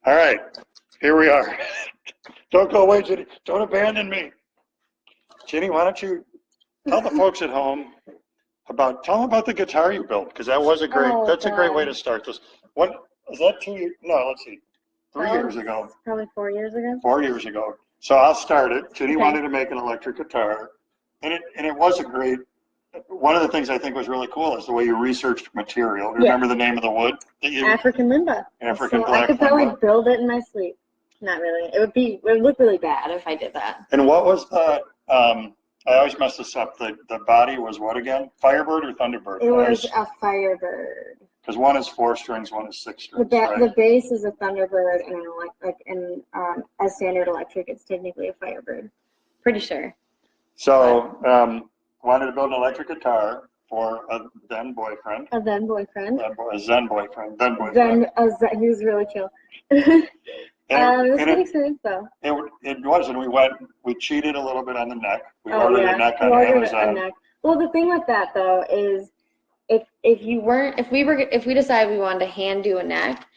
All right, here we are. Don't go away, Ginny. Don't abandon me. Ginny, why don't you tell the folks at home tell them about the guitar you built, because that was a great way to start this. What is that 2 years? No, let's see. 3 years ago. Probably 4 years ago. 4 years ago. So I'll start it. Ginny wanted to make an electric guitar, and it was a great. One of the things I think was really cool is the way you researched material. Remember the name of the wood that you? African limba. African so black I could probably limba. build it in my sleep. Not really. It would look really bad if I did that. And what was the? I always mess this up. The body was what again? Firebird or Thunderbird? It was a Firebird. Because one is 4 strings, one is 6 strings. The bass is a Thunderbird, and as standard electric, it's technically a Firebird. Pretty sure. So wanted to build an electric guitar for a then boyfriend. A then boyfriend. A Zen boyfriend. Then boyfriend. He was really chill. It was a good experience though. It was, and we cheated a little bit on the neck. We ordered a neck on Amazon. Well, the thing with that though is, if we decided we wanted to hand do a neck,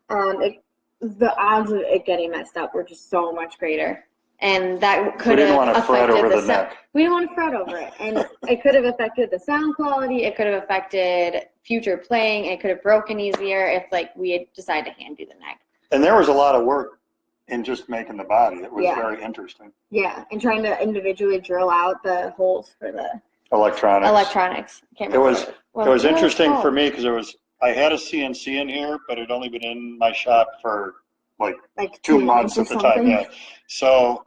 the odds of it getting messed up were just so much greater, and that could have affected the neck. We didn't want to fret over it, and it could have affected the sound quality. It could have affected future playing. It could have broken easier if we had decided to hand do the neck. And there was a lot of work in just making the body. It was very interesting. Yeah, and trying to individually drill out the holes for the electronics. Can't remember. It was interesting for me because I had a CNC in here, but it had only been in my shop for like 2 months at the time. Yeah. So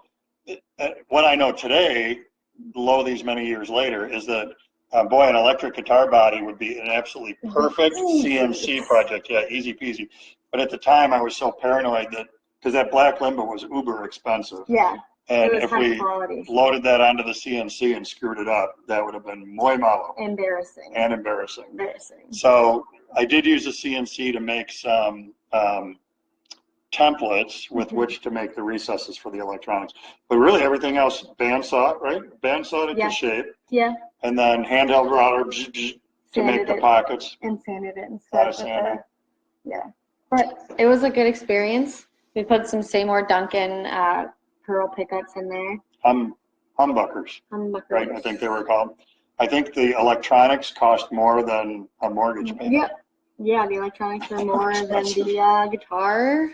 what I know today, these many years later, is that an electric guitar body would be an absolutely perfect CNC project. Yeah, easy peasy. But at the time, I was so paranoid because that black limba was uber expensive. Yeah. And if we loaded that onto the CNC and screwed it up, that would have been muy malo. Embarrassing. So I did use the CNC to make some templates with which to make the recesses for the electronics. But really everything else, bandsaw, right? Bandsaw it to shape. Yeah. And then handheld router to make the pockets. And sanded it and stuff. Yeah. But it was a good experience. We put some Seymour Duncan pearl pickups in there. Humbuckers. Right, I think they were called. I think the electronics cost more than a mortgage payment. Yep. Yeah, the electronics are more than the guitar.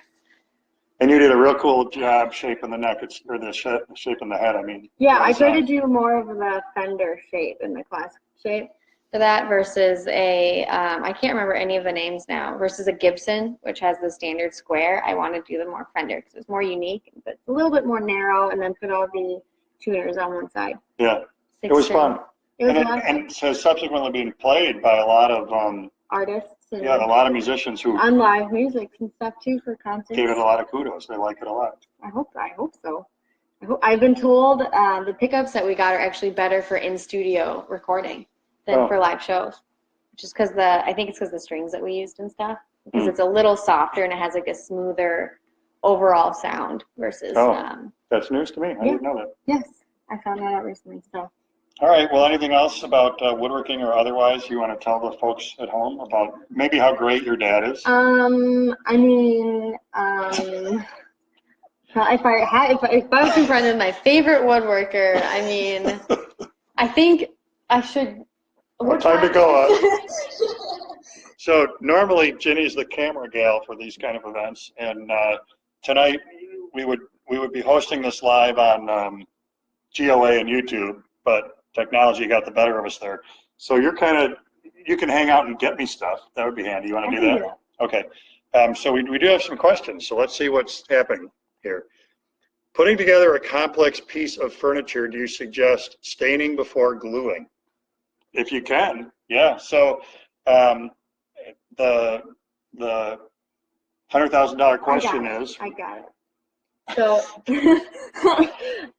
And you did a real cool job shaping the neck, or the shaping the head, I mean. Yeah, I tried to do more of the Fender shape and the classic shape for that versus I can't remember any of the names now, versus a Gibson, which has the standard square. I wanted to do the more Fender because it's more unique, but it's a little bit more narrow, and then put all the tuners on one side. Yeah, it was fun. And it has subsequently been played by a lot of artists. And a lot of musicians who on live music and stuff too for concerts. Gave it a lot of kudos. They like it a lot. I hope so. I've been told the pickups that we got are actually better for in-studio recording than for live shows, which is because I think it's because the strings that we used and stuff. Because it's a little softer and it has a smoother overall sound versus. That's news to me. I didn't know that. Yes, I found that out recently. So. All right. Well, anything else about woodworking or otherwise you want to tell the folks at home about maybe how great your dad is? I mean, if I was confronted with my favorite woodworker, I mean, I think I should. Time to go. So normally Ginny's the camera gal for these kind of events, and tonight we would be hosting this live on GOA and YouTube, but technology got the better of us there. So you can hang out and get me stuff. That would be handy. You want to do that? Yeah. Okay. So we do have some questions. So let's see what's happening here. Putting together a complex piece of furniture, do you suggest staining before gluing? If you can, yeah. So the $100,000 question is. I got it. So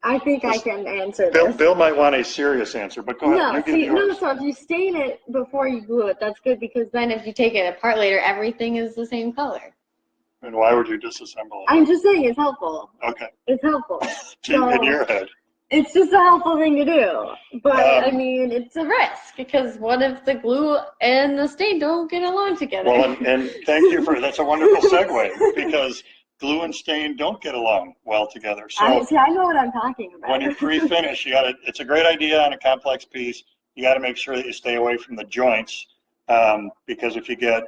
I think I can answer this. Bill might want a serious answer, but go ahead. So if you stain it before you glue it, that's good, because then if you take it apart later, everything is the same color. And why would you disassemble it? I'm just saying it's helpful. Okay. It's helpful. In your head. It's just a helpful thing to do. But, I mean, it's a risk, because what if the glue and the stain don't get along together? Well, and thank you that's a wonderful segue, because glue and stain don't get along well together. So I know what I'm talking about. when you pre-finish, it's a great idea on a complex piece. You got to make sure that you stay away from the joints, because if you get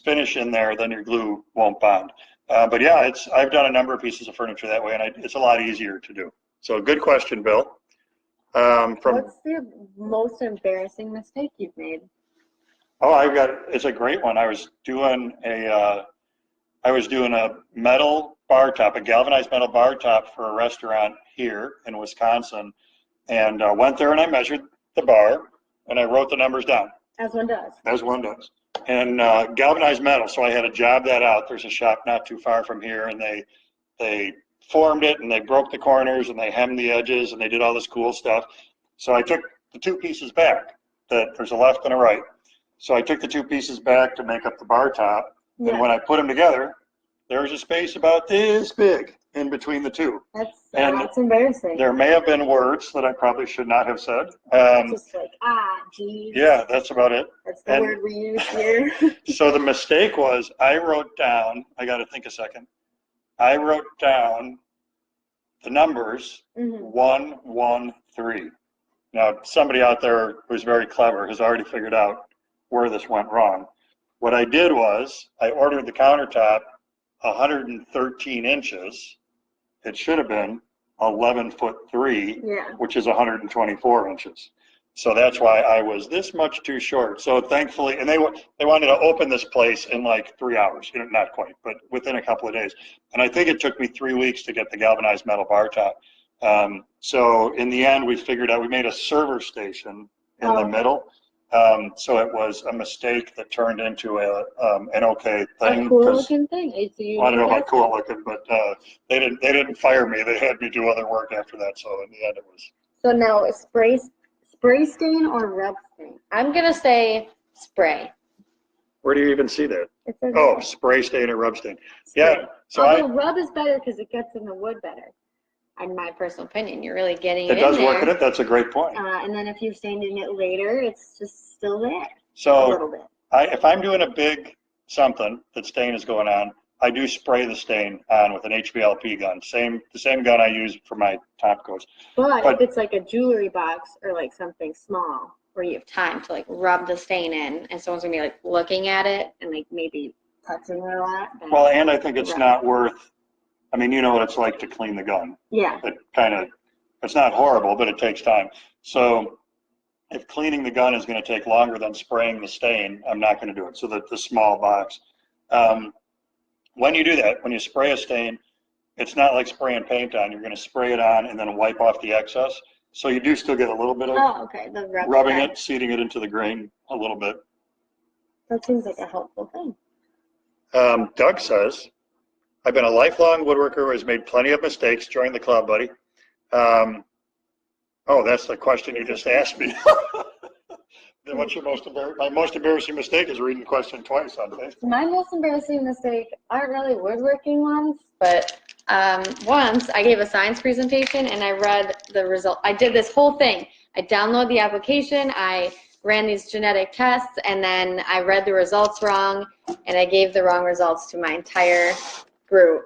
finish in there, then your glue won't bond. But yeah, I've done a number of pieces of furniture that way, and it's a lot easier to do. So good question, Bill. What's the most embarrassing mistake you've made? Oh, it's a great one. I was doing a metal bar top, a galvanized metal bar top for a restaurant here in Wisconsin, and went there and I measured the bar and I wrote the numbers down. As one does. As one does. And galvanized metal, so I had to job that out. There's a shop not too far from here, and they formed it and they broke the corners and they hemmed the edges and they did all this cool stuff. So I took the two pieces back. There's a left and a right. So I took the two pieces back to make up the bar top, and when I put them together, there was a space about this big in between the two. That's embarrassing. There may have been words that I probably should not have said. Just like, geez. Yeah, that's about it. That's the word we use here. So the mistake was I wrote down, I got to think a second. I wrote down the numbers 1, 1, 3. Now, somebody out there who's very clever has already figured out where this went wrong. What I did was I ordered the countertop 113 inches. It should have been 11'3", which is 124 inches. So that's why I was this much too short. So thankfully, and they wanted to open this place in like 3 hours, not quite, but within a couple of days. And I think it took me 3 weeks to get the galvanized metal bar top. So in the end, we figured out, we made a server station in the middle. So it was a mistake that turned into an okay thing. A cool looking thing. Well, I don't know about cool looking, but they didn't fire me. They had me do other work after that. So in the end, it was. So now, spray stain or rub stain? I'm gonna say spray. Where do you even see that? Spray stain or rub stain. Spray. Yeah. So although rub is better because it gets in the wood better. In my personal opinion, you're really getting it in there. It does work in it. That's a great point. And then if you're staining it later, it's just still there. So a little bit. If I'm doing a big something that stain is going on, I do spray the stain on with an HVLP gun. The same gun I use for my top coats. But if it's like a jewelry box or like something small where you have time to like rub the stain in, and someone's gonna be like looking at it and like maybe touching it a lot. Well, and I think it's not worth. I mean, you know what it's like to clean the gun. Yeah. It's not horrible, but it takes time. So if cleaning the gun is going to take longer than spraying the stain, I'm not going to do it. So the small box. When you do that, when you spray a stain, it's not like spraying paint on. You're going to spray it on and then wipe off the excess. So you do still get a little bit of the rubbing it, seeding it into the grain a little bit. That seems like a helpful thing. Doug says, I've been a lifelong woodworker who has made plenty of mistakes. Join the club, buddy. That's the question you just asked me. What's your my most embarrassing mistake is reading the question twice on Facebook. My most embarrassing mistake aren't really woodworking ones, but once I gave a science presentation and I read the result. I did this whole thing. I downloaded the application, I ran these genetic tests, and then I read the results wrong, and I gave the wrong results to my entire group.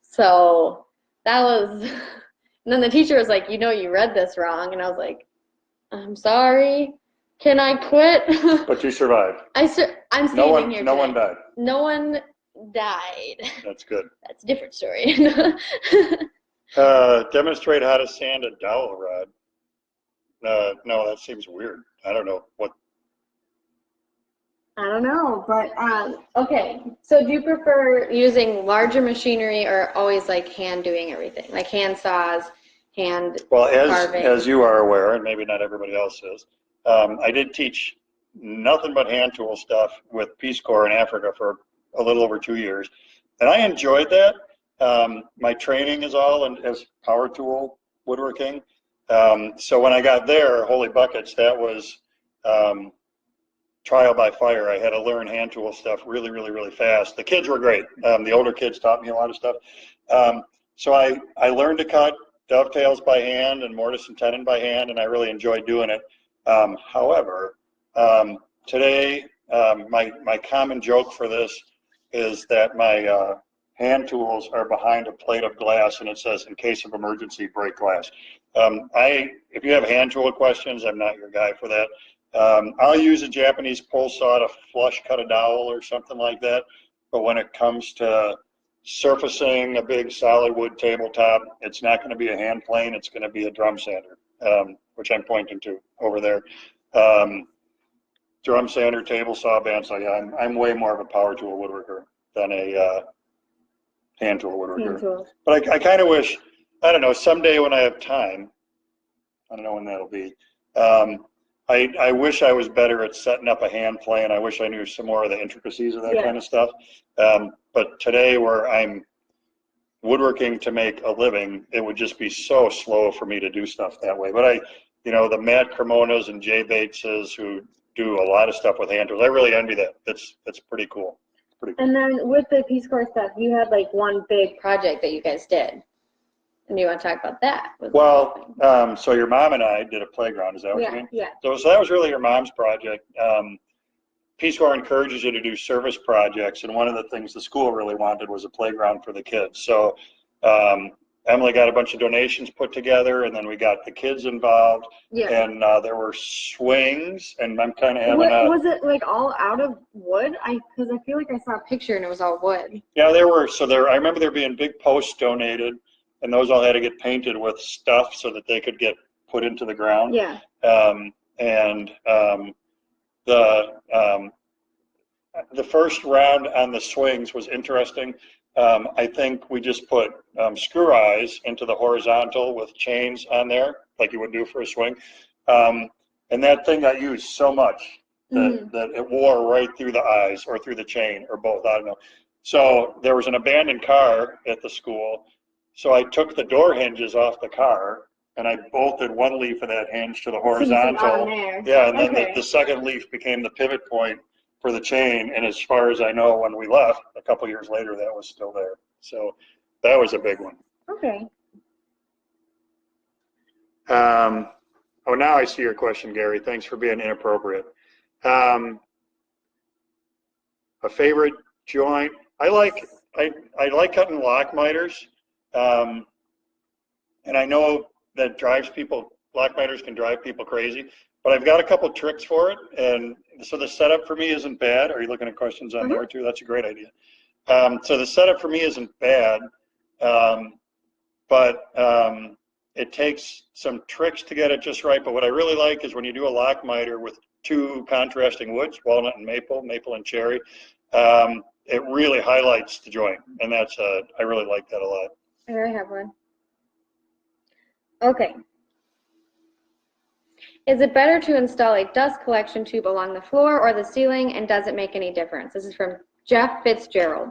So that was, and then the teacher was like, you read this wrong, and I was like, I'm sorry. Can I quit? But you survived. I'm standing here. No one died. No one died. That's good. That's a different story. Demonstrate how to sand a dowel rod. No, that seems weird. I don't know what. I don't know, but okay. So do you prefer using larger machinery or always like hand doing everything, like hand saws, hand carving? As you are aware, and maybe not everybody else is, I did teach nothing but hand tool stuff with Peace Corps in Africa for a little over 2 years, and I enjoyed that. My training is all as power tool woodworking. So when I got there, holy buckets, that was trial by fire. I had to learn hand tool stuff really, really, really fast. The kids were great. The older kids taught me a lot of stuff. So I learned to cut dovetails by hand and mortise and tenon by hand, and I really enjoyed doing it. However, today, my common joke for this is that my hand tools are behind a plate of glass, and it says, "In case of emergency, break glass." If you have hand tool questions, I'm not your guy for that. I'll use a Japanese pull saw to flush cut a dowel or something like that. But when it comes to surfacing a big solid wood tabletop, it's not going to be a hand plane. It's going to be a drum sander, which I'm pointing to over there. Drum sander, table saw, bandsaw. Yeah, I'm way more of a power tool woodworker than a hand tool woodworker. Hand tool. But I kind of wish, I don't know, someday when I have time, I don't know when that'll be. I wish I was better at setting up a hand plane. I wish I knew some more of the intricacies of that kind of stuff. But today, where I'm woodworking to make a living, it would just be so slow for me to do stuff that way. But the Matt Cremonas and Jay Bateses who do a lot of stuff with hand tools, I really envy that. That's pretty cool. Pretty cool. And then with the Peace Corps stuff, you had like one big project that you guys did. And you want to talk about that? Well, so your mom and I did a playground. Is that what you mean? Yeah. So that was really your mom's project. Peace Corps encourages you to do service projects, and one of the things the school really wanted was a playground for the kids. So Emily got a bunch of donations put together, and then we got the kids involved. Yeah. And there were swings, and I'm kind of having was it like all out of wood? Because I feel like I saw a picture and it was all wood. Yeah, there were. So I remember there being big posts donated, and those all had to get painted with stuff so that they could get put into the ground. Yeah. The first round on the swings was interesting. I think we just put screw eyes into the horizontal with chains on there, like you would do for a swing. And that thing got used so much that it wore right through the eyes or through the chain or both. I don't know. So there was an abandoned car at the school. So I took the door hinges off the car and I bolted one leaf of that hinge to the horizontal. Yeah, and then the second leaf became the pivot point for the chain. And as far as I know, when we left, a couple years later, that was still there. So that was a big one. Okay. Oh, now I see your question, Gary. Thanks for being inappropriate. A favorite joint? I like cutting lock miters. And I know that lock miters can drive people crazy, but I've got a couple tricks for it. And so the setup for me isn't bad. Are you looking at questions on there too? That's a great idea. So the setup for me isn't bad, but it takes some tricks to get it just right. But what I really like is when you do a lock miter with two contrasting woods, walnut and maple and cherry, it really highlights the joint. And I really like that a lot. I already have one. Okay. Is it better to install a dust collection tube along the floor or the ceiling, and does it make any difference? This is from Jeff Fitzgerald.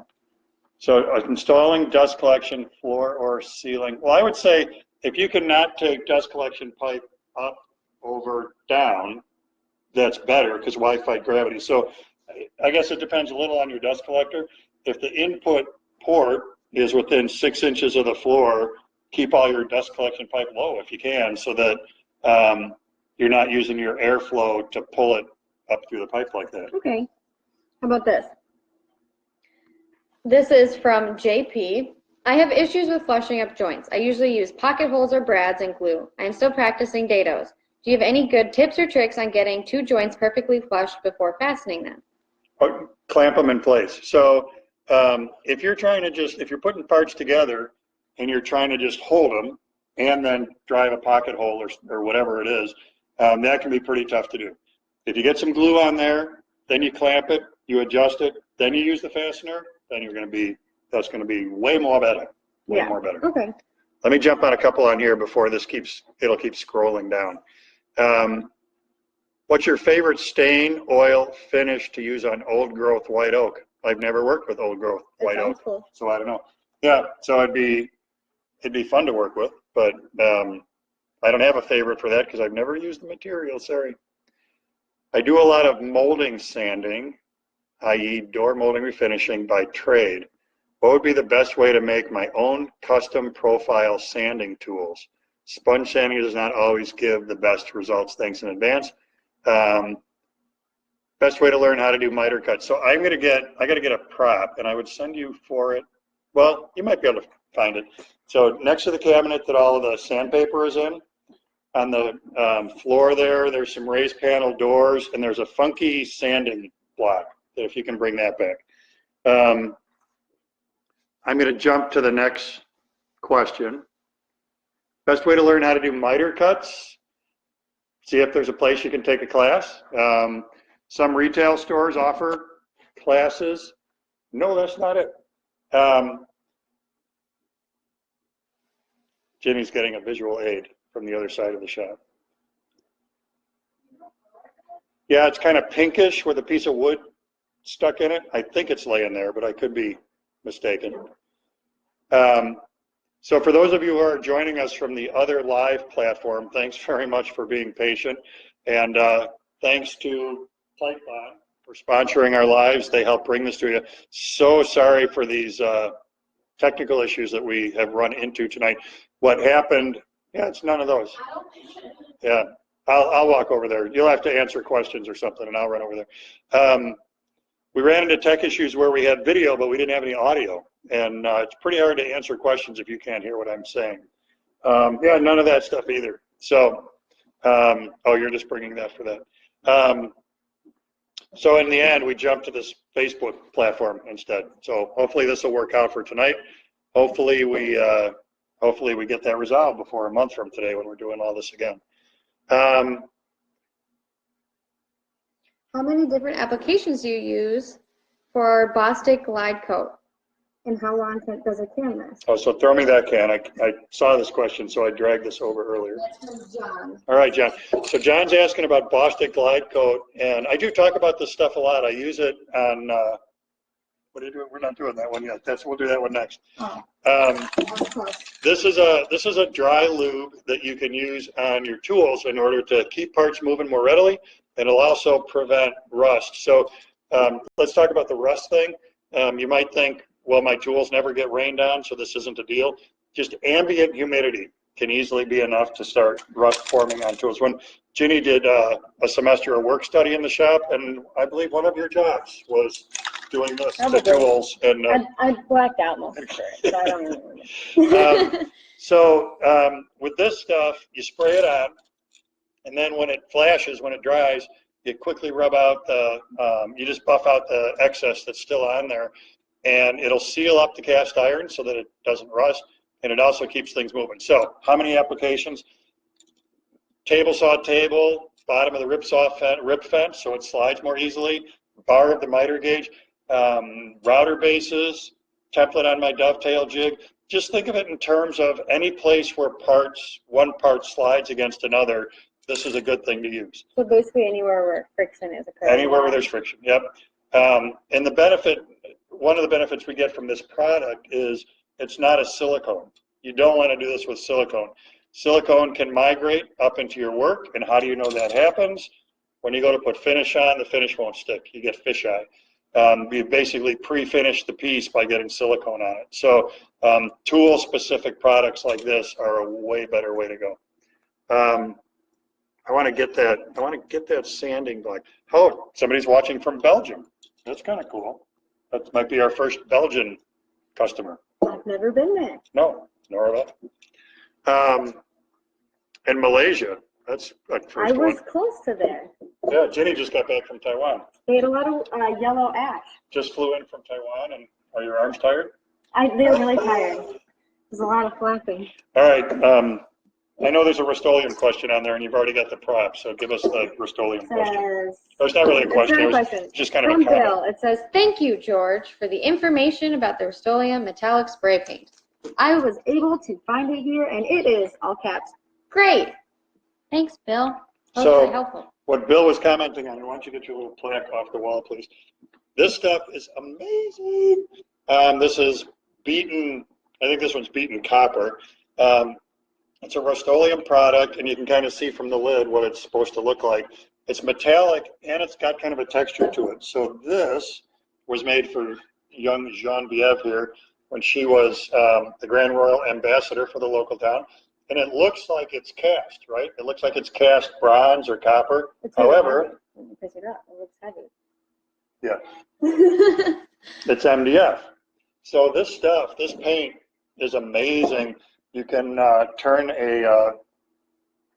So installing dust collection floor or ceiling. Well, I would say if you cannot take dust collection pipe up, over, down, that's better because why fight gravity? So I guess it depends a little on your dust collector. If the input port is within 6 inches of the floor, keep all your dust collection pipe low if you can, so that you're not using your airflow to pull it up through the pipe like that. Okay. How about this? This is from JP. I have issues with flushing up joints. I usually use pocket holes or brads and glue. I am still practicing dados. Do you have any good tips or tricks on getting two joints perfectly flushed before fastening them? Clamp them in place. So if you're putting parts together and you're trying to just hold them and then drive a pocket hole or whatever it is, that can be pretty tough to do. If you get some glue on there, then you clamp it, you adjust it, then you use the fastener, then that's going to be way more better. Way more better. Okay. Let me jump on a couple on here before it'll keep scrolling down. What's your favorite stain, oil, finish to use on old growth white oak? I've never worked with old growth white oak, cool. So I don't know. Yeah, so it'd be fun to work with, but I don't have a favorite for that because I've never used the material, sorry. I do a lot of molding sanding, i.e. door molding refinishing by trade. What would be the best way to make my own custom profile sanding tools? Sponge sanding does not always give the best results. Thanks in advance. Best way to learn how to do miter cuts. So I got to get a prop, and I would send you for it Well, you might be able to find it. So next to the cabinet that all of the sandpaper is in, on the floor there's some raised panel doors, and there's a funky sanding block, if you can bring that back. I'm going to jump to the next question. Best way to learn how to do miter cuts? See if there's a place you can take a class. Some retail stores offer classes. No, that's not it. Jimmy's getting a visual aid from the other side of the shop. Yeah, it's kind of pinkish with a piece of wood stuck in it. I think it's laying there, but I could be mistaken. So for those of you who are joining us from the other live platform, thanks very much for being patient. And thanks to Tightbond for sponsoring our lives. They help bring this to you. So sorry for these technical issues that we have run into tonight. What happened, yeah, it's none of those. Yeah, I'll walk over there. You'll have to answer questions or something, and I'll run over there. We ran into tech issues where we had video, but we didn't have any audio. And it's pretty hard to answer questions if you can't hear what I'm saying. Yeah, none of that stuff either. So, oh, you're just bringing that for that. So in the end, we jumped to this Facebook platform instead. So hopefully this will work out for tonight. Hopefully we get that resolved before a month from today when we're doing all this again. How many different applications do you use for Bostik Glide Coat? And how long does a can last? Oh, so throw me that can. I saw this question, so I dragged this over earlier. That's from John. All right, John. So John's asking about Bostik Glide Coat, and I do talk about this stuff a lot. I use it on, what are you doing? We're not doing that one yet. We'll do that one next. Oh. This is a dry lube that you can use on your tools in order to keep parts moving more readily, and it'll also prevent rust. So let's talk about the rust thing. You might think, well, my tools never get rained on, so this isn't a deal. Just ambient humidity can easily be enough to start rust forming on tools. When Ginny did a semester of work study in the shop, and I believe one of your jobs was doing this to tools. And I blacked out most of it, so I don't remember. So with this stuff, you spray it on, and then when it flashes, when it dries, you quickly rub out the, you just buff out the excess that's still on there, and it'll seal up the cast iron so that it doesn't rust, and it also keeps things moving. So how many applications? Table saw table, bottom of the rip fence so it slides more easily, bar of the miter gauge, router bases, template on my dovetail jig. Just think of it in terms of any place where one part slides against another. This is a good thing to use. So basically anywhere where friction is occurring. Anywhere where there's friction, yep. And the benefit, one of the benefits we get from this product is it's not a silicone. You don't want to do this with silicone. Silicone can migrate up into your work, and how do you know that happens? When you go to put finish on, the finish won't stick. You get fisheye. You basically pre-finish the piece by getting silicone on it. So tool-specific products like this are a way better way to go. I want to get that sanding black. Oh, somebody's watching from Belgium. That's kind of cool. That might be our first Belgian customer. I've never been there. No, nor have I. In Malaysia, that's a first one. I was close to there. Yeah, Jenny just got back from Taiwan. They had a lot of yellow ash. Just flew in from Taiwan, and are your arms tired? They're really tired. There's a lot of flapping. All right. I know there's a Rust-Oleum question on there, and you've already got the prop, so give us the Rust-Oleum question. It's not really a question. It was just kind of a comment. Bill, it says, thank you, George, for the information about the Rust-Oleum metallic spray paint. I was able to find it here, and it is, all caps, great. Thanks, Bill. That was very helpful. What Bill was commenting on, why don't you get your little plaque off the wall, please? This stuff is amazing. This is beaten, I think this one's beaten copper. It's a Rust-Oleum product, and you can kind of see from the lid what it's supposed to look like. It's metallic, and it's got kind of a texture to it. So this was made for young Genevieve here when she was the Grand Royal Ambassador for the local town. And it looks like it's cast, right? It looks like it's cast bronze or copper. However, when you pick it up, it looks heavy. Yeah. It's MDF. So this stuff, this paint is amazing. You can turn a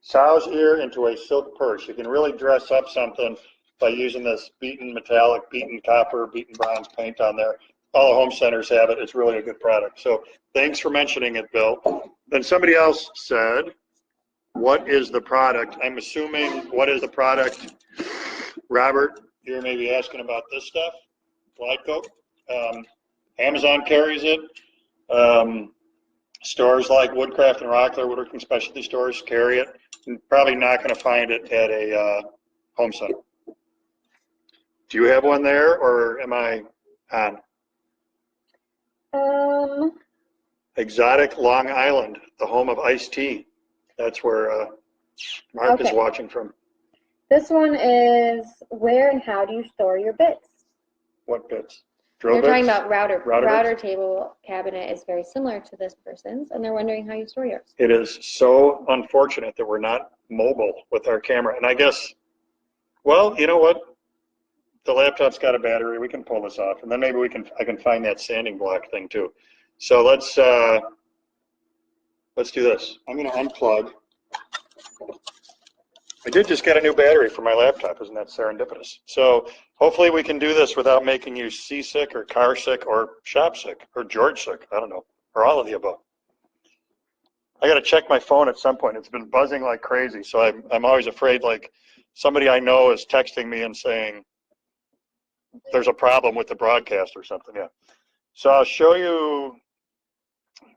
sow's ear into a silk purse. You can really dress up something by using this beaten metallic, beaten copper, beaten bronze paint on there. All the home centers have it. It's really a good product. So thanks for mentioning it, Bill. Then somebody else said, what is the product? I'm assuming, what is the product? Robert, you're maybe asking about this stuff, Glide Coat. Amazon carries it. Stores like Woodcraft and Rockler, Woodworking specialty stores carry it. You're probably not going to find it at a home center. Do you have one there, or am I on? Exotic Long Island, the home of iced tea. That's where Mark is watching from. This one is where and how do you store your bits? What bits? Drill They're bits? talking about router bits? table cabinet is very similar to this person's, and they're wondering how you store yours. It is so unfortunate that we're not mobile with our camera. And I guess, well, you know what? The laptop's got a battery. We can pull this off, and then maybe I can find that sanding block thing too. So let's do this. I'm going to unplug. I did just get a new battery for my laptop. Isn't that serendipitous? So hopefully we can do this without making you seasick or car sick or shop sick or George sick. I don't know, or all of the above. I got to check my phone at some point. It's been buzzing like crazy, so I'm always afraid like somebody I know is texting me and saying there's a problem with the broadcast or something. Yeah. So I'll show you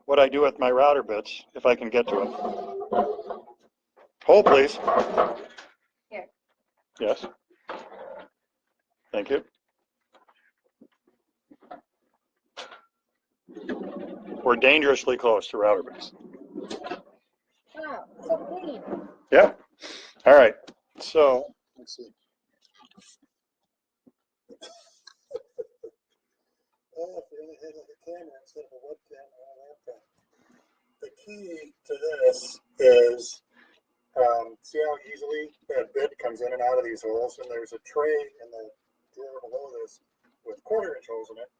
what I do with my router bits if I can get to it. Hold, please. Here. Yes. Thank you. We're dangerously close to router bits. Wow, so clean. Yeah. All right. So let's see. Oh, if you really had like a camera instead of a webcam or a laptop. The key to this is, see how easily that bit comes in and out of these holes, and there's a tray in the drawer below this with 1/4 inch holes in it.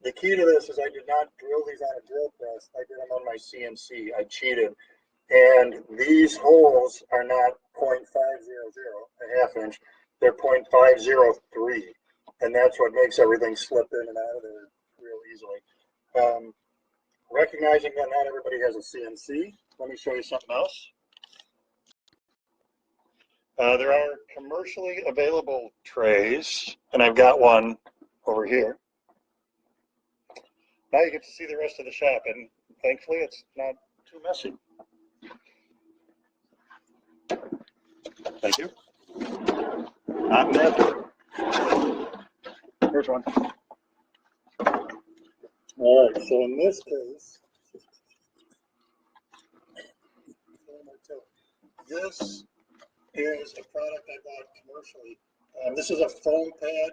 The key to this is I did not drill these on a drill press. I did them on my CNC. I cheated. And these holes are not 0.500, a half inch. They're 0.503. And that's what makes everything slip in and out of there real easily. Recognizing that not everybody has a CNC, let me show you something else. There are commercially available trays, and I've got one over here. Now you get to see the rest of the shop, and thankfully it's not too messy. Thank you. Not that. Here's one. All right, so in this case, this is a product I bought commercially. This is a foam pad,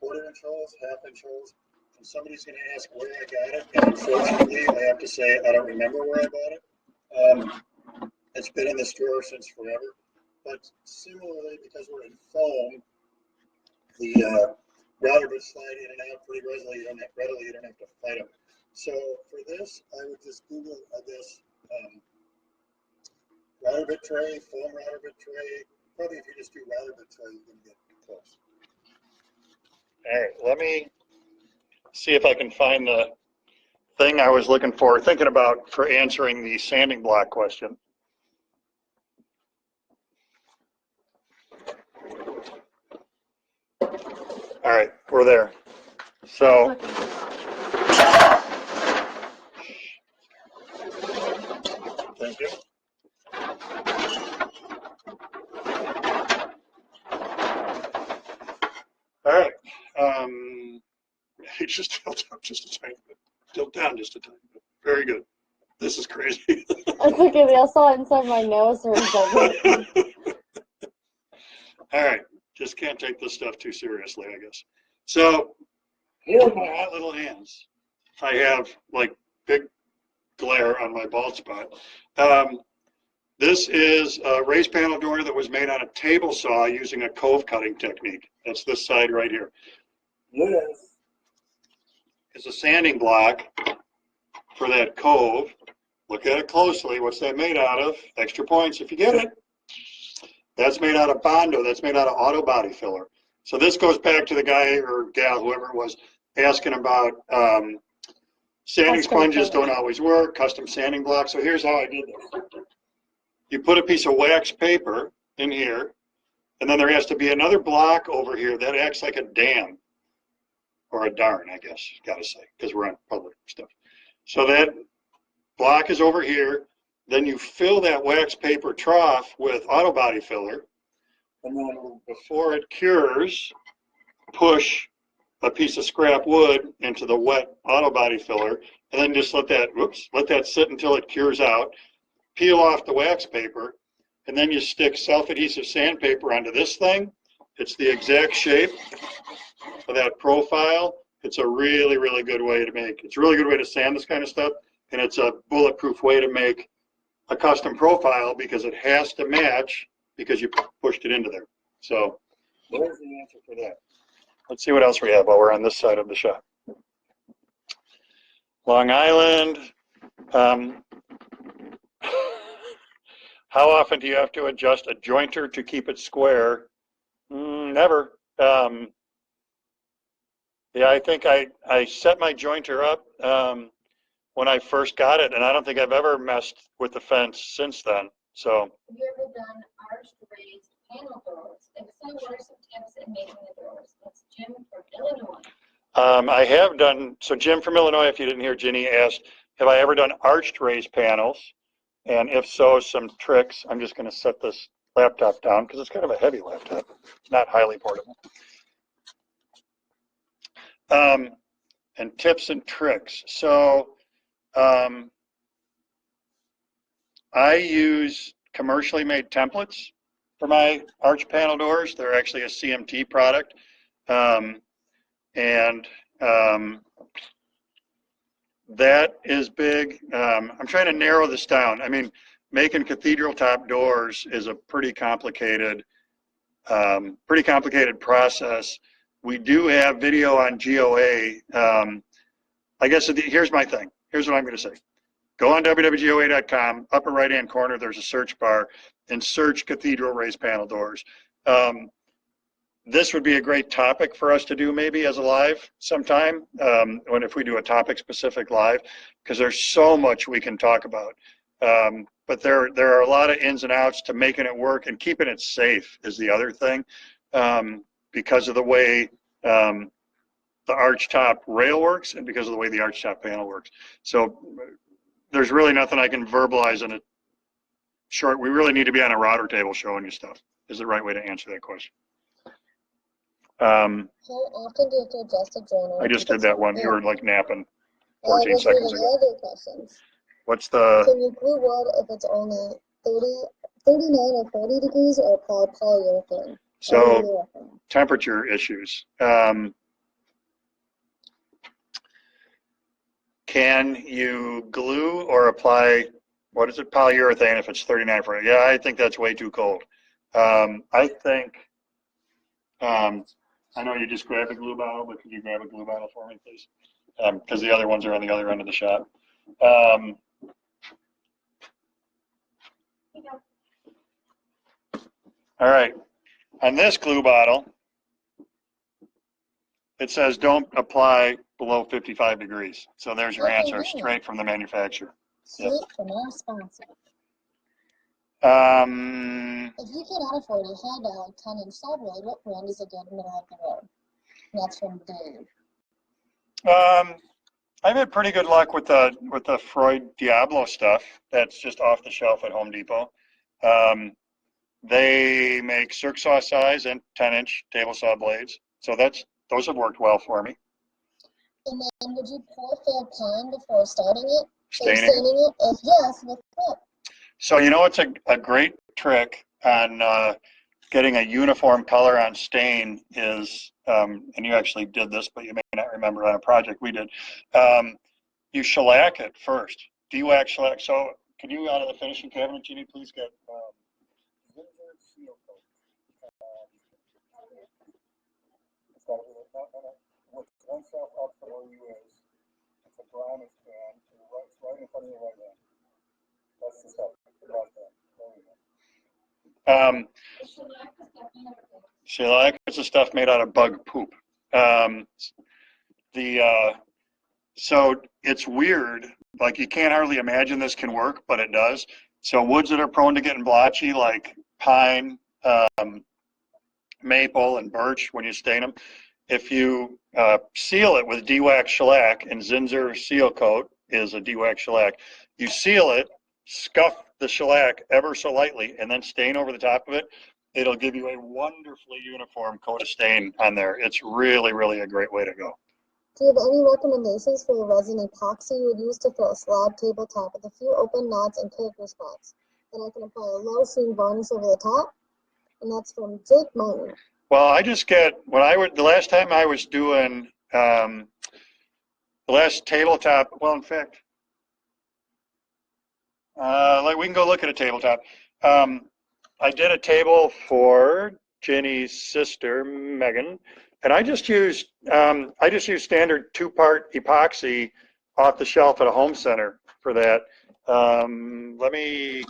1/4 inch holes, 1/2 inch holes. And somebody's going to ask where I got it, and unfortunately, I have to say I don't remember where I bought it. It's been in this drawer since forever. But similarly, because we're in foam, the router bits slide in and out pretty readily. You don't have to fight them. So for this, I would just Google, I guess, router bit tray, foam router bit tray. Probably if you just do router bit tray, you're going to get close. All right, let me see if I can find the thing I was thinking about for answering the sanding block question. All right, we're there. So, thank you. All right. It just filled up just a tiny bit. Filled down just a tiny bit. Very good. This is crazy. It's okay. They all saw it inside my nose or something. All right. Just can't take this stuff too seriously, I guess. So, hold my hot little hands. I have like big glare on my bald spot. This is a raised panel door that was made on a table saw using a cove cutting technique. That's this side right here. This is a sanding block for that cove. Look at it closely. What's that made out of? Extra points if you get it. That's made out of Bondo. That's made out of auto body filler. So this goes back to the guy or gal, whoever it was, asking about sanding sponges don't always work, custom sanding blocks. So here's how I did this. You put a piece of wax paper in here, and then there has to be another block over here that acts like a dam, or a darn, I guess, gotta say, because we're on public stuff. So that block is over here. Then you fill that wax paper trough with auto body filler, and then before it cures, push a piece of scrap wood into the wet auto body filler, and then just let that sit until it cures out. Peel off the wax paper, and then you stick self-adhesive sandpaper onto this thing. It's the exact shape of that profile. It's a really, really good way to make. It's a really good way to sand this kind of stuff, and it's a bulletproof way to make a custom profile because it has to match because you pushed it into there. So there's the answer for that. Let's see what else we have while we're on this side of the shop. Long Island. How often do you have to adjust a jointer to keep it square? Never. Yeah, I think I set my jointer up when I first got it, and I don't think I've ever messed with the fence since then. So. Have you ever done arched raised panel doors? If so, what are some tips in making the doors? That's Jim from Illinois. I have done, so Jim from Illinois, if you didn't hear, Ginny asked, have I ever done arched raised panels? And if so, some tricks. I'm just going to set this laptop down because it's kind of a heavy laptop. It's not highly portable. And tips and tricks. So I use commercially made templates for my arch panel doors. They're actually a CMT product. That is big. I'm trying to narrow this down. I mean, making cathedral top doors is a pretty complicated process. We do have video on GOA. I guess here's my thing. Here's what I'm going to say. Go on WWGOA.com, upper right-hand corner, there's a search bar, and search cathedral raised panel doors. This would be a great topic for us to do maybe as a live sometime, if we do a topic specific live, because there's so much we can talk about. But there are a lot of ins and outs to making it work, and keeping it safe is the other thing, because of the way the arch top rail works and because of the way the arch top panel works. So there's really nothing I can verbalize in it short. We really need to be on a router table showing you stuff is the right way to answer that question. How often do you have to adjust a joiner? I just did that one. You were like napping 14 seconds ago. Other questions. What's the... Can you glue wood if it's only 39 or 40 degrees, or apply polyurethane? So temperature issues. Can you glue or apply, what is it, polyurethane if it's 39 for it? Yeah, I think that's way too cold. I think, I know you just grabbed a glue bottle, but could you grab a glue bottle for me, please? Because the other ones are on the other end of the shop. All right, on this glue bottle, it says don't apply below 55 degrees. So there's your answer, straight from the manufacturer. Straight from our sponsor. If you cannot afford a high-dollar 10-inch saw blade, what brand is a good middle of the road? That's from Dave. I've had pretty good luck with the Freud Diablo stuff. That's just off the shelf at Home Depot. They make circ saw size and 10-inch table saw blades. So those have worked well for me. And then would you pour fair pan before starting it? Staining it? If yes, with what? So it's a great trick on getting a uniform color on stain is, and you actually did this, but you may not remember on a project we did. You shellac it first. De-wax shellac. So can you, out of the finishing cabinet, Jeannie, please get seal coat. With one shelf up to where you is. brownish pan to right in front of your right hand. That's the stuff. Shellac is the stuff made out of bug poop. So it's weird. Like you can't hardly imagine this can work, but it does. So woods that are prone to getting blotchy, like pine, maple, and birch, when you stain them, if you seal it with de-wax shellac, and Zinsser seal coat is a de-wax shellac, you seal it, scuff the shellac ever so lightly, and then stain over the top of it. It'll give you a wonderfully uniform coat of stain on there. It's really, really a great way to go. Do you have any recommendations for a resin epoxy you would use to fill a slab tabletop with a few open knots and character spots? Then I can apply a low sheen varnish over the top. And that's from Jake Martin. Well, I just get, the last time I was doing, the last tabletop, well, in fact, we can go look at a tabletop. I did a table for Jenny's sister, Megan, and I just used standard 2-part epoxy off the shelf at a home center for that. Let me,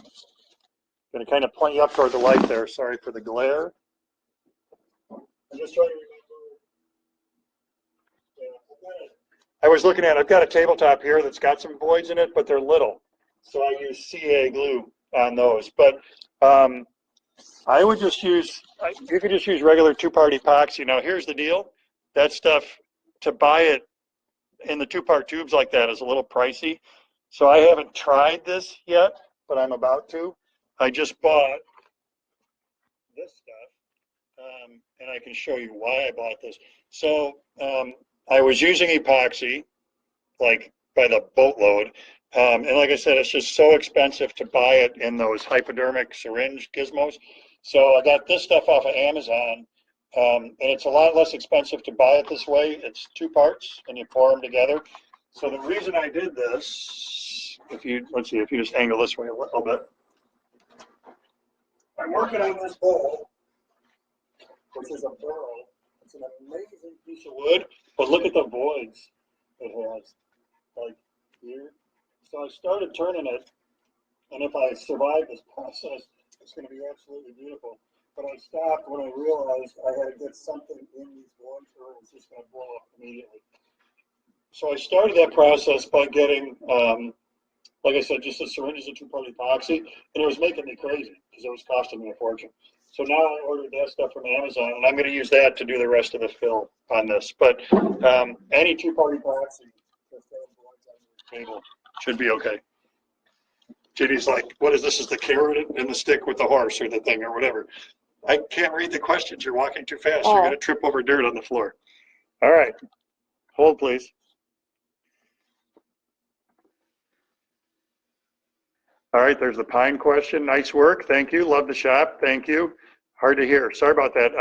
gonna kind of point you up toward the light there. Sorry for the glare. I'm just trying to remember. I was looking at, I've got a tabletop here that's got some voids in it, but they're little. So I use CA glue on those. But I would just use, you could just use regular 2-part epoxy. Now here's the deal. That stuff, to buy it in the 2-part tubes like that is a little pricey. So I haven't tried this yet, but I'm about to. I just bought this stuff, and I can show you why I bought this. So I was using epoxy, like by the boatload, and like I said, it's just so expensive to buy it in those hypodermic syringe gizmos. So I got this stuff off of Amazon, and it's a lot less expensive to buy it this way. It's 2 parts, and you pour them together. So the reason I did this, let's see, if you just angle this way a little bit. I'm working on this bowl, which is a barrel. It's an amazing piece of wood, but look at the voids it has, like here. So I started turning it, and if I survive this process, it's going to be absolutely beautiful. But I stopped when I realized I had to get something in these voids or it's just going to blow up immediately. So I started that process by getting, like I said, just a syringes of 2-part epoxy, and it was making me crazy because it was costing me a fortune. So now I ordered that stuff from Amazon, and I'm going to use that to do the rest of the fill on this. But any 2-part epoxy table should be okay. Judy's like, what is this? Is the carrot in the stick with the horse or the thing or whatever? I can't read the questions. You're walking too fast. You're going to trip over dirt on the floor. All right. Hold, please. All right, there's the pine question. Nice work. Thank you. Love the shop. Thank you. Hard to hear. Sorry about that.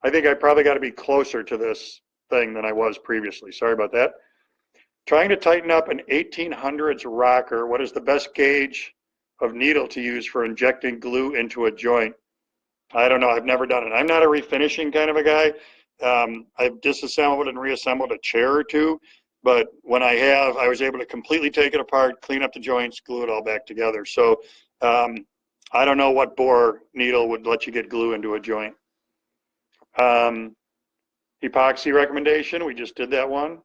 I think I probably got to be closer to this thing than I was previously. Sorry about that. Trying to tighten up an 1800s rocker. What is the best gauge of needle to use for injecting glue into a joint? I don't know. I've never done it. I'm not a refinishing kind of a guy. I've disassembled and reassembled a chair or two. But when I have, I was able to completely take it apart, clean up the joints, glue it all back together. So I don't know what bore needle would let you get glue into a joint. Epoxy recommendation, we just did that one.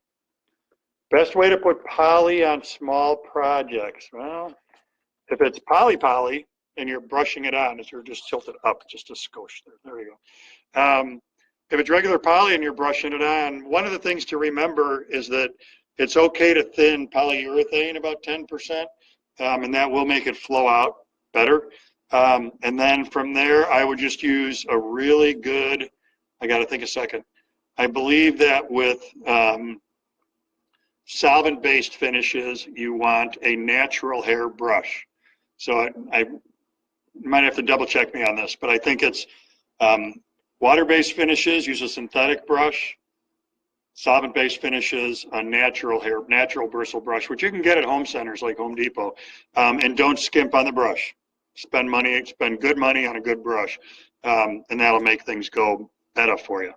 Best way to put poly on small projects. Well, if it's poly and you're brushing it on, if you're just tilted up just a skosh there. There you go. If it's regular poly and you're brushing it on, one of the things to remember is that it's okay to thin polyurethane about 10%, and that will make it flow out better. And then from there, I would just use a really good, I got to think a second. I believe that with solvent-based finishes, you want a natural hair brush. So I might have to double check me on this, but I think it's water-based finishes, use a synthetic brush. Solvent-based finishes, a natural bristle brush, which you can get at home centers like Home Depot. And don't skimp on the brush. Spend good money on a good brush, and that'll make things go better for you.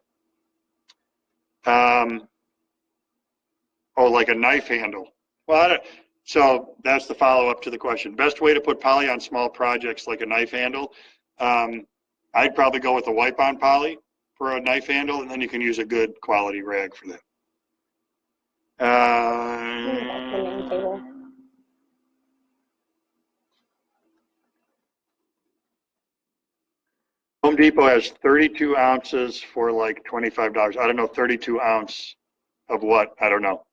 Oh, like a knife handle. Well, I don't, so that's the follow-up to the question. Best way to put poly on small projects like a knife handle. I'd probably go with a wipe-on poly for a knife handle, and then you can use a good quality rag for that. The main table. Home Depot has 32 ounces for like $25. I don't know, 32 ounce of what? I don't know.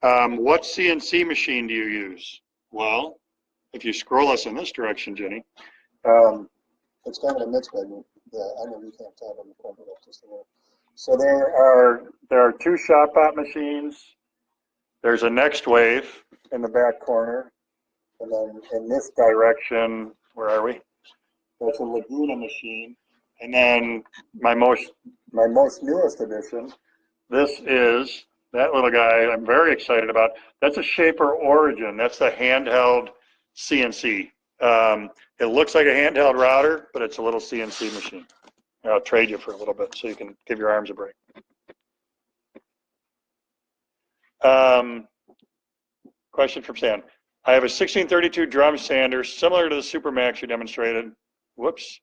What CNC machine do you use? Well, if you scroll us in this direction, Jenny, it's kind of a mixed bag. I know you can't tell on the corner. Just a minute. So there are two shop bot machines. There's a Next Wave in the back corner, and then in this direction, where are we? That's a Laguna machine, and then my most newest addition. This is that little guy. I'm very excited about. That's a Shaper Origin. That's the handheld CNC. It looks like a handheld router, but it's a little CNC machine. I'll trade you for a little bit so you can give your arms a break. Question from Stan. I have a 1632 drum sander similar to the Supermax you demonstrated. Whoops,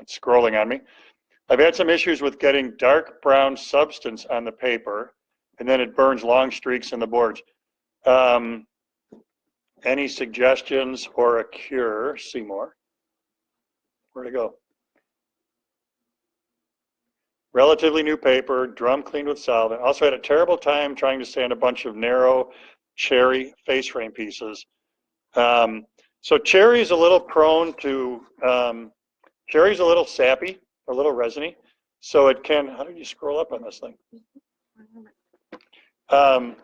it's scrolling on me. I've had some issues with getting dark brown substance on the paper, and then it burns long streaks in the boards. Any suggestions or a cure? Seymour. Where'd it go? Relatively new paper, drum cleaned with solvent. Also had a terrible time trying to sand a bunch of narrow cherry face frame pieces. So cherry is a little prone to, cherry's a little sappy, a little resiny. So it can, how did you scroll up on this thing? I'm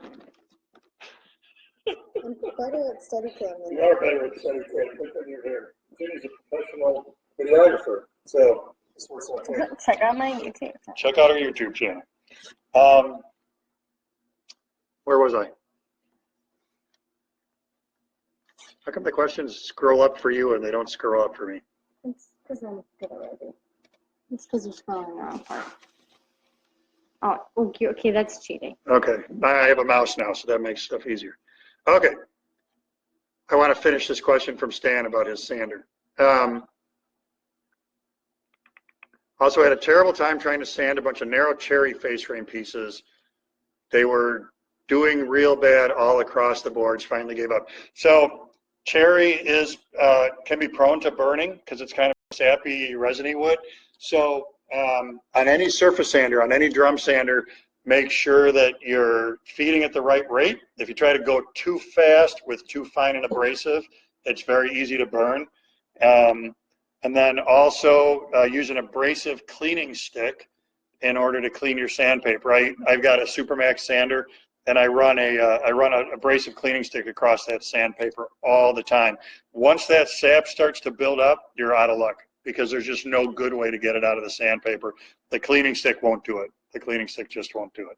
better at steady cam. You are better at steady cam. Look at your hair. Jimmy's a professional videographer. So this works okay. Check out my YouTube. Check out our YouTube channel. Where was I? How come the questions scroll up for you and they don't scroll up for me? It's because I'm good already. It's because you're scrolling the wrong part. Oh, okay, that's cheating. Okay, I have a mouse now, so that makes stuff easier. Okay, I want to finish this question from Stan about his sander. Also had a terrible time trying to sand a bunch of narrow cherry face frame pieces. They were doing real bad all across the boards, finally gave up. So cherry is can be prone to burning because it's kind of sappy, resiny wood. So on any surface sander, on any drum sander, make sure that you're feeding at the right rate. If you try to go too fast with too fine an abrasive, it's very easy to burn. And then also use an abrasive cleaning stick in order to clean your sandpaper. I've got a Supermax sander, and I run an abrasive cleaning stick across that sandpaper all the time. Once that sap starts to build up, you're out of luck because there's just no good way to get it out of the sandpaper. The cleaning stick won't do it. The cleaning stick just won't do it.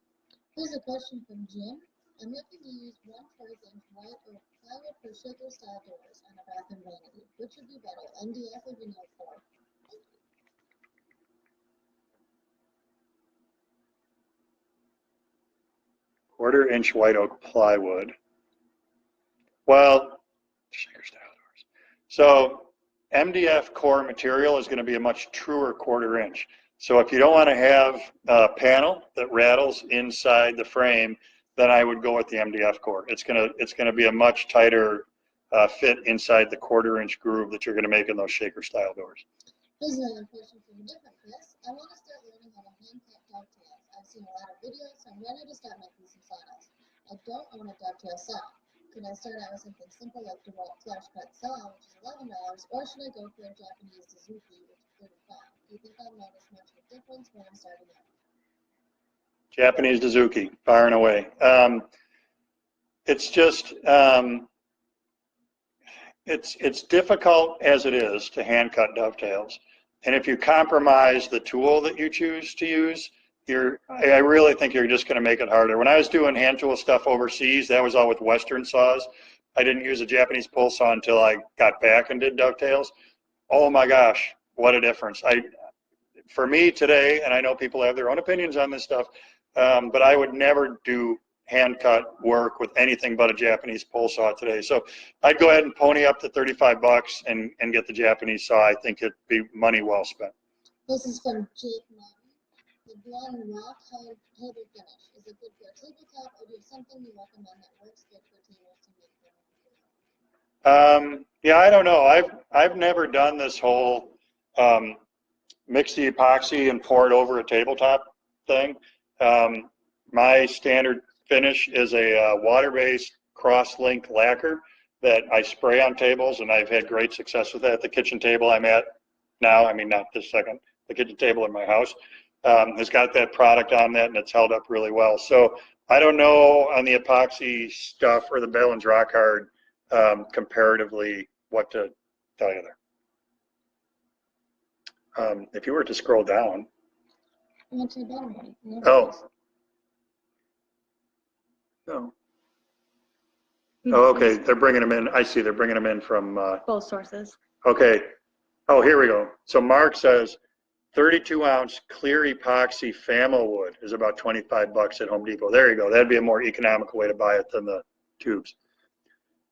Here's a question from Jim. I'm looking to use 1/4" white or plywood for shaker style doors on a bathroom vanity. Which would be better, MDF or vinyl core? Quarter-inch white oak plywood. Well, shaker style doors. So MDF core material is going to be a much truer quarter-inch. So if you don't want to have a panel that rattles inside the frame, then I would go with the MDF core. It's gonna be a much tighter fit inside the quarter-inch groove that you're going to make in those shaker style doors. Here's another question from a different Chris. I want to start learning how to hand cut dovetails. I've seen a lot of videos, so I'm ready to start making some sawdust. I don't own a dovetail saw. Could I start out with something simple like DeWalt flush cut saw, which is $11, or should I go for a Japanese Suzuki, which is $35? Do you think I'll notice much of a difference when I'm starting out? Japanese Suzuki, far and away. It's just it's difficult as it is to hand cut dovetails, and if you compromise the tool that you choose to use, I really think you're just going to make it harder. When I was doing hand tool stuff overseas, that was all with Western saws. I didn't use a Japanese pull saw until I got back and did dovetails. Oh my gosh, what a difference! For me today, and I know people have their own opinions on this stuff, but I would never do hand cut work with anything but a Japanese pole saw today. So I'd go ahead and pony up to 35 bucks and get the Japanese saw. I think it'd be money well spent. This is from Jake Martin. The blonde rock hard table finish. Is it good for a tabletop, or do you have something you recommend that works good for tables to make them? Yeah, I don't know. I've never done this whole mix the epoxy and pour it over a tabletop thing. My standard finish is a water-based cross-link lacquer that I spray on tables, and I've had great success with that. The kitchen table I'm at now, I mean, not this second, the kitchen table in my house has got that product on that, and it's held up really well. So I don't know on the epoxy stuff or the Bellens Rock Hard comparatively what to tell you there. If you were to scroll down. Oh. No. Oh, okay. They're bringing them in. I see. They're bringing them in from. Both sources. Okay. Oh, here we go. So Mark says 32-ounce clear epoxy Famo wood is about 25 bucks at Home Depot. There you go. That'd be a more economical way to buy it than the tubes.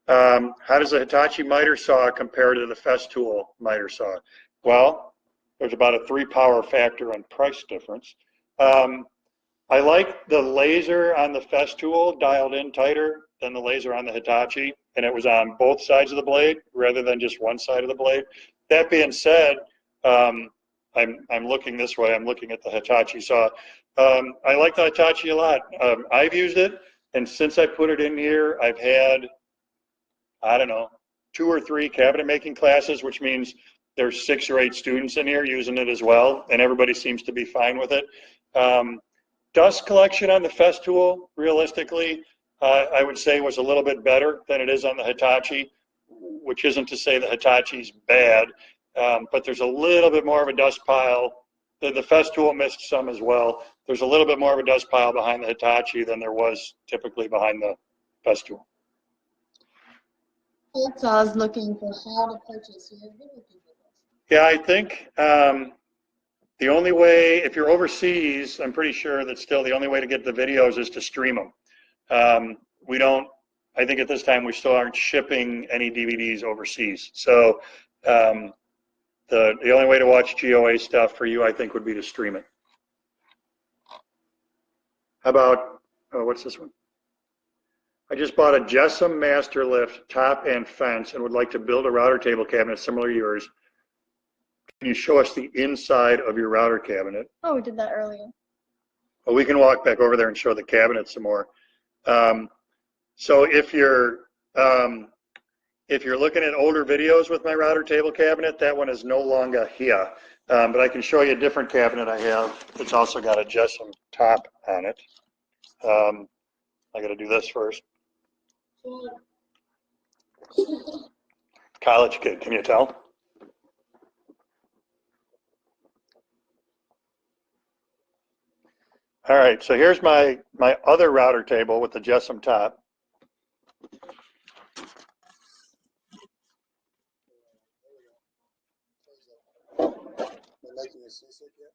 How does the Hitachi miter saw compare to the Festool miter saw? Well, there's about a 3 power factor on price difference. I like the laser on the Festool dialed in tighter than the laser on the Hitachi, and it was on both sides of the blade rather than just one side of the blade. That being said, I'm looking this way. I'm looking at the Hitachi saw. I like the Hitachi a lot. I've used it, and since I put it in here, I've had, I don't know, 2 or 3 cabinet making classes, which means there's 6 or 8 students in here using it as well, and everybody seems to be fine with it. Dust collection on the Festool, realistically, I would say was a little bit better than it is on the Hitachi, which isn't to say the Hitachi's bad, but there's a little bit more of a dust pile. The Festool missed some as well. There's a little bit more of a dust pile behind the Hitachi than there was typically behind the Festool. So I was looking for how to purchase your woodworking videos. Yeah, I think the only way, if you're overseas, I'm pretty sure that still the only way to get the videos is to stream them. We don't, I think at this time we still aren't shipping any DVDs overseas. So the only way to watch GOA stuff for you, I think, would be to stream it. How about, what's this one? I just bought a Jessam Master Lift top and fence and would like to build a router table cabinet similar to yours. Can you show us the inside of your router cabinet? Oh, we did that earlier. Well, we can walk back over there and show the cabinet some more. So if you're looking at older videos with my router table cabinet, that one is no longer here. But I can show you a different cabinet I have. It's also got a Jessam top on it. I got to do this first. College kid, can you tell? All right, so here's my other router table with the Jessam top. Making you seasick yet?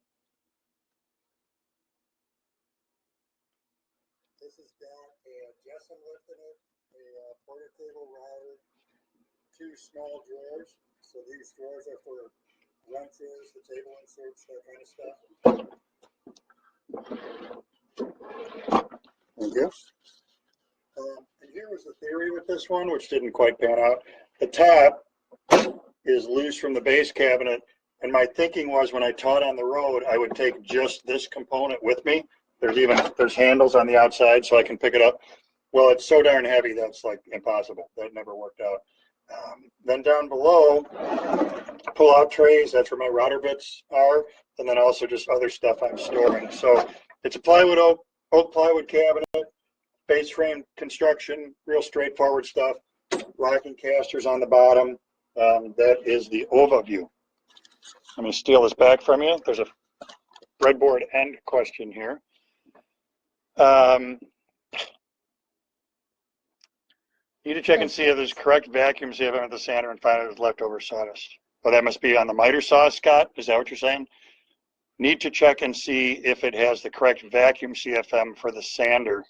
This has got a Jessam lift in it, a porter table router, 2 small drawers. So these drawers are for wrenches, the table inserts, that kind of stuff. Thank you. And here was the theory with this one, which didn't quite pan out. The top is loose from the base cabinet, and my thinking was when I taught on the road, I would take just this component with me. There's handles on the outside so I can pick it up. Well, it's so darn heavy that's like impossible. That never worked out. Then down below, pull-out trays. That's where my router bits are, and then also just other stuff I'm storing. So it's a plywood oak plywood cabinet, base frame construction, real straightforward stuff. Rocking casters on the bottom. That is the overview. I'm going to steal this back from you. There's a breadboard end question here. Need to check and see if there's correct vacuum CFM at the sander and find out if there's leftover sawdust. Well, that must be on the miter saw, Scott. Is that what you're saying? Need to check and see if it has the correct vacuum CFM for the sander.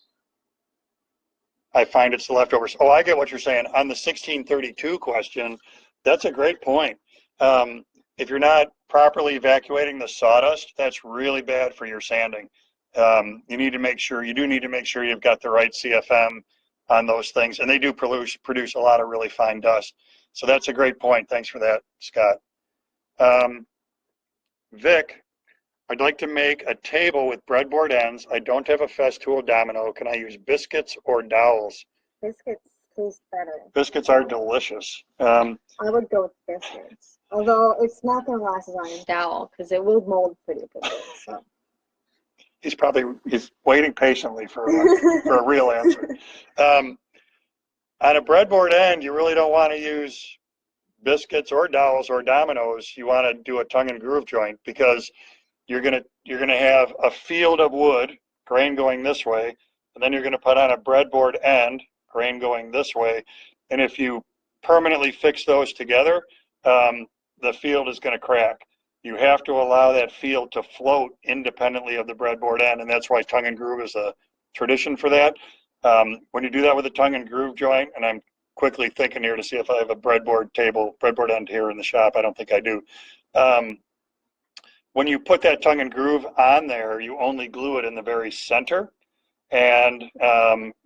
I find it's the leftovers. Oh, I get what you're saying. On the 1632 question, that's a great point. If you're not properly evacuating the sawdust, that's really bad for your sanding. You need to make sure, you do need to make sure you've got the right CFM on those things, and they do produce a lot of really fine dust. So that's a great point. Thanks for that, Scott. Vic, I'd like to make a table with breadboard ends. I don't have a Festool domino. Can I use biscuits or dowels? Biscuits taste better. Biscuits are delicious. I would go with biscuits. Although it's not going to last as long as dowel because it will mold pretty quickly. So. He's waiting patiently for a real answer. On a breadboard end, you really don't want to use biscuits or dowels or dominoes. You want to do a tongue and groove joint because you're gonna have a field of wood, grain going this way, and then you're gonna put on a breadboard end, grain going this way, and if you permanently fix those together, the field is gonna crack. You have to allow that field to float independently of the breadboard end, and that's why tongue and groove is a tradition for that. When you do that with a tongue and groove joint, and I'm quickly thinking here to see if I have a breadboard end here in the shop. I don't think I do. When you put that tongue and groove on there, you only glue it in the very center, and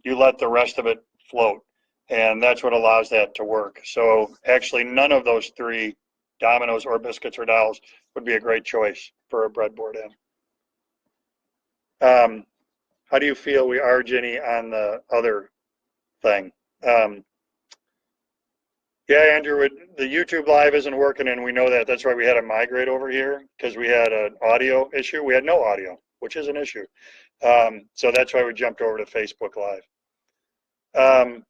you let the rest of it float, and that's what allows that to work. So actually, none of those three, dominoes or biscuits or dowels, would be a great choice for a breadboard end. How do you feel we are, Ginny, on the other thing? Yeah, Andrew, the YouTube live isn't working, and we know that. That's why we had to migrate over here, because we had an audio issue. We had no audio, which is an issue. So that's why we jumped over to Facebook Live.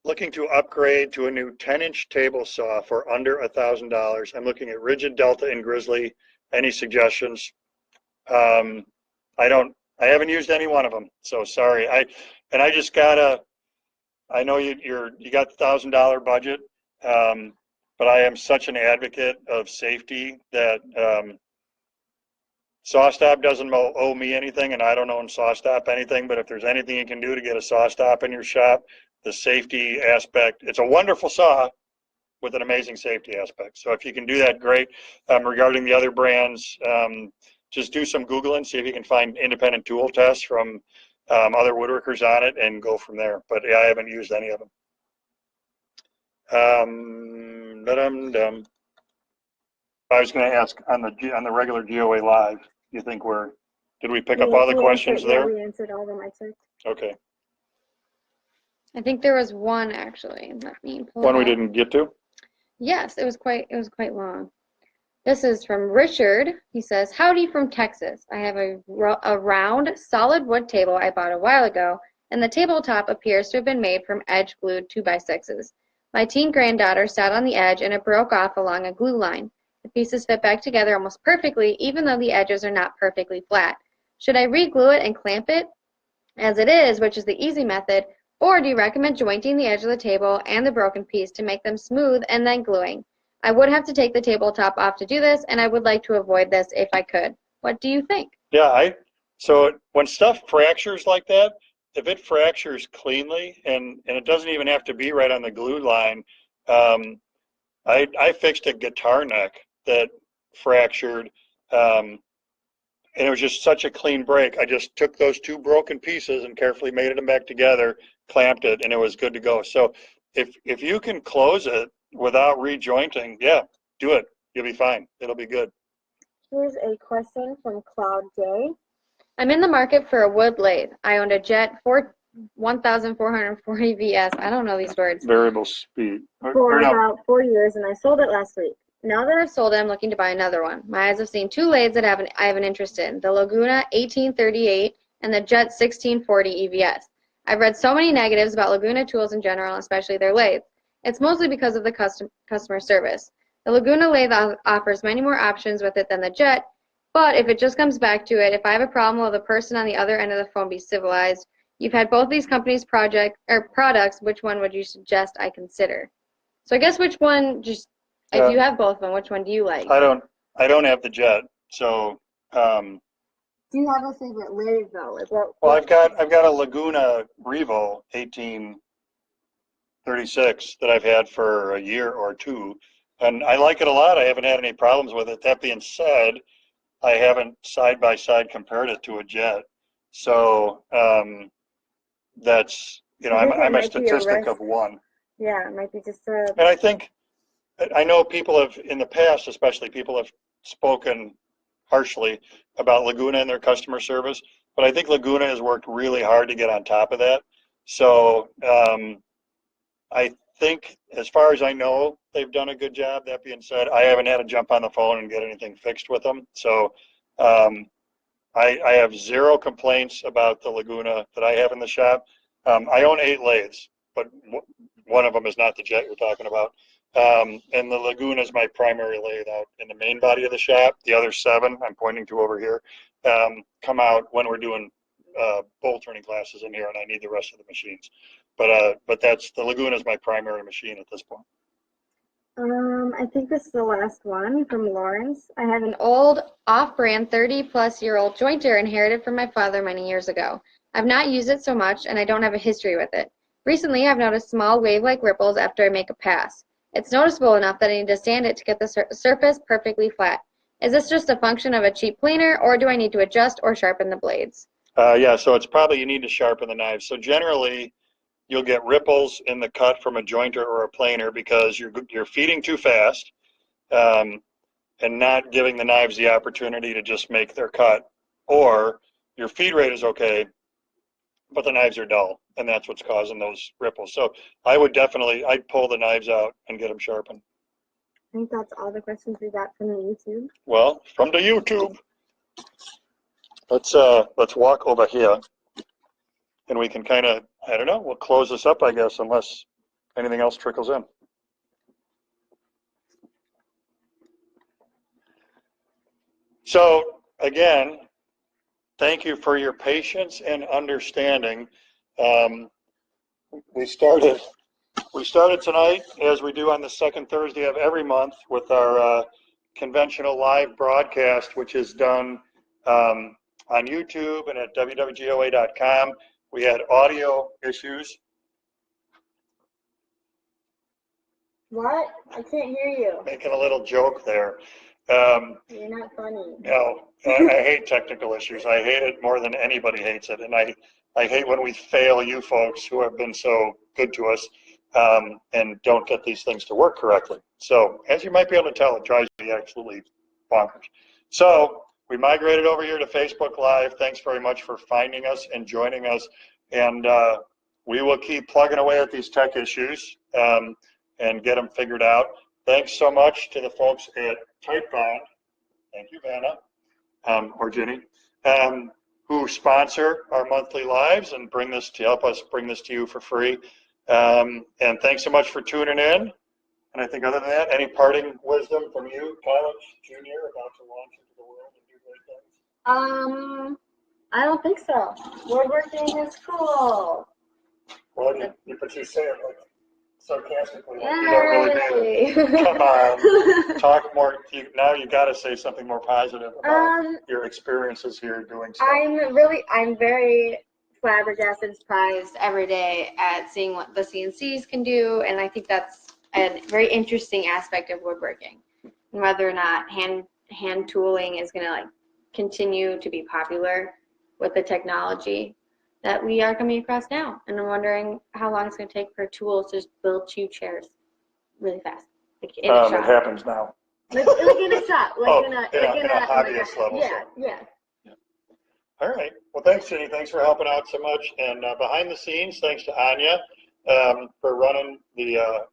Looking to upgrade to a new 10-inch table saw for under $1,000. I'm looking at Rigid, Delta, and Grizzly. Any suggestions? I haven't used any one of them, so sorry. I know you got the $1,000 budget, but I am such an advocate of safety that SawStop doesn't owe me anything, and I don't own SawStop anything. But if there's anything you can do to get a SawStop in your shop, the safety aspect, it's a wonderful saw with an amazing safety aspect. So if you can do that, great. Regarding the other brands, just do some Googling, see if you can find independent tool tests from other woodworkers on it, and go from there. But yeah, I haven't used any of them. I was going to ask on the regular GOA live. You think did we pick up all the questions there? Yeah, we answered all of them, I think. Okay. I think there was one actually. Let me pull One it we up. didn't get to? Yes, it was quite long. This is from Richard. He says, "Howdy from Texas. I have a round, solid wood table I bought a while ago, and the tabletop appears to have been made from edge-glued 2x6s. My teen granddaughter sat on the edge, and it broke off along a glue line. The pieces fit back together almost perfectly, even though the edges are not perfectly flat. Should I re-glue it and clamp it as it is, which is the easy method, or do you recommend jointing the edge of the table and the broken piece to make them smooth and then gluing? I would have to take the tabletop off to do this, and I would like to avoid this if I could. What do you think?" Yeah, so when stuff fractures like that, if it fractures cleanly, and it doesn't even have to be right on the glue line, I fixed a guitar neck that fractured, and it was just such a clean break. I just took those two broken pieces and carefully made them back together, clamped it, and it was good to go. So if you can close it without rejointing, yeah, do it. You'll be fine. It'll be good. Here's a question from Cloud J. "I'm in the market for a wood lathe. I owned a Jet 1440 VS. I don't know these words. Variable speed. For about 4 years, and I sold it last week. Now that I've sold it, I'm looking to buy another one. My eyes have seen two lathes that I have an interest in, the Laguna 1838 and the Jet 1640 EVS. I've read so many negatives about Laguna tools in general, especially their lathes. It's mostly because of the customer service. The Laguna lathe offers many more options with it than the Jet, but if it just comes back to it, if I have a problem, will the person on the other end of the phone be civilized? You've had both these companies' products. Which one would you suggest I consider?" So I guess which one, if you have both of them, which one do you like? I don't have the Jet, so Do you have a favorite lathe though? Is that, Well, I've got a Laguna Revo 1836 that I've had for a year or two, and I like it a lot. I haven't had any problems with it. That being said, I haven't side by side compared it to a jet. So that's, you know, I think it I'm a might be a statistic risk. of one. Yeah, it might be just a. And I know people have, in the past especially, people have spoken harshly about Laguna and their customer service, but I think Laguna has worked really hard to get on top of that. So I think, as far as I know, they've done a good job. That being said, I haven't had to jump on the phone and get anything fixed with them. So I have zero complaints about the Laguna that I have in the shop. I own 8 lathes, but one of them is not the jet you're talking about. And the Laguna is my primary lathe out in the main body of the shop. The other 7, I'm pointing to over here, come out when we're doing bolt turning classes in here, and I need the rest of the machines. But that's the Laguna is my primary machine at this point. I think this is the last one from Lawrence. I have an old off-brand 30-plus-year-old jointer inherited from my father many years ago. I've not used it so much, and I don't have a history with it. Recently, I've noticed small wave-like ripples after I make a pass. It's noticeable enough that I need to sand it to get the surface perfectly flat. Is this just a function of a cheap planer, or do I need to adjust or sharpen the blades? Yeah, so it's probably you need to sharpen the knives. So generally, you'll get ripples in the cut from a jointer or a planer because you're feeding too fast and not giving the knives the opportunity to just make their cut, or your feed rate is okay, but the knives are dull, and that's what's causing those ripples. So I'd pull the knives out and get them sharpened. I think that's all the questions we got from the YouTube. Well, from the YouTube, let's walk over here, and we can kind of, I don't know, we'll close this up, I guess, unless anything else trickles in. So again, thank you for your patience and understanding. We started tonight, as we do on the second Thursday of every month, with our conventional live broadcast, which is done on YouTube and at WWGOA.com. We had audio issues. What? I can't hear you. Making a little joke there. You're not funny. No, I hate technical issues. I hate it more than anybody hates it. And I hate when we fail you folks who have been so good to us and don't get these things to work correctly. So as you might be able to tell, it drives me absolutely bonkers. So we migrated over here to Facebook Live. Thanks very much for finding us and joining us. And we will keep plugging away at these tech issues and get them figured out. Thanks so much to the folks at Typebound. Thank you, Vanna, or Jenny, who sponsor our monthly lives and help us bring this to you for free. And thanks so much for tuning in. And I think other than that, any parting wisdom from you, college junior, about to launch into the world and do great things? I don't think so. Woodworking is cool. Well, but you say it like sarcastically, like you don't really mean it. Come on, talk more. Now you got to say something more positive about your experiences here doing stuff. I'm very flabbergasted, surprised every day at seeing what the CNCs can do, and I think that's a very interesting aspect of woodworking, and whether or not hand tooling is going to continue to be popular with the technology that we are coming across now. And I'm wondering how long it's going to take for tools to just build 2 chairs really fast. Like in a shop. It happens now. Like in a shop. In a hobbyist level. Yeah. All right. Well, thanks, Jenny. Thanks for helping out so much. And behind the scenes, thanks to Anya for running the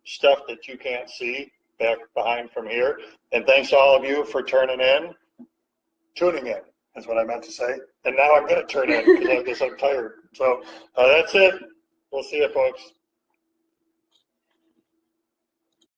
stuff that you can't see back behind from here. And thanks to all of you for tuning in is what I meant to say. And now I'm going to turn in because I guess I'm tired. So that's it. We'll see you, folks.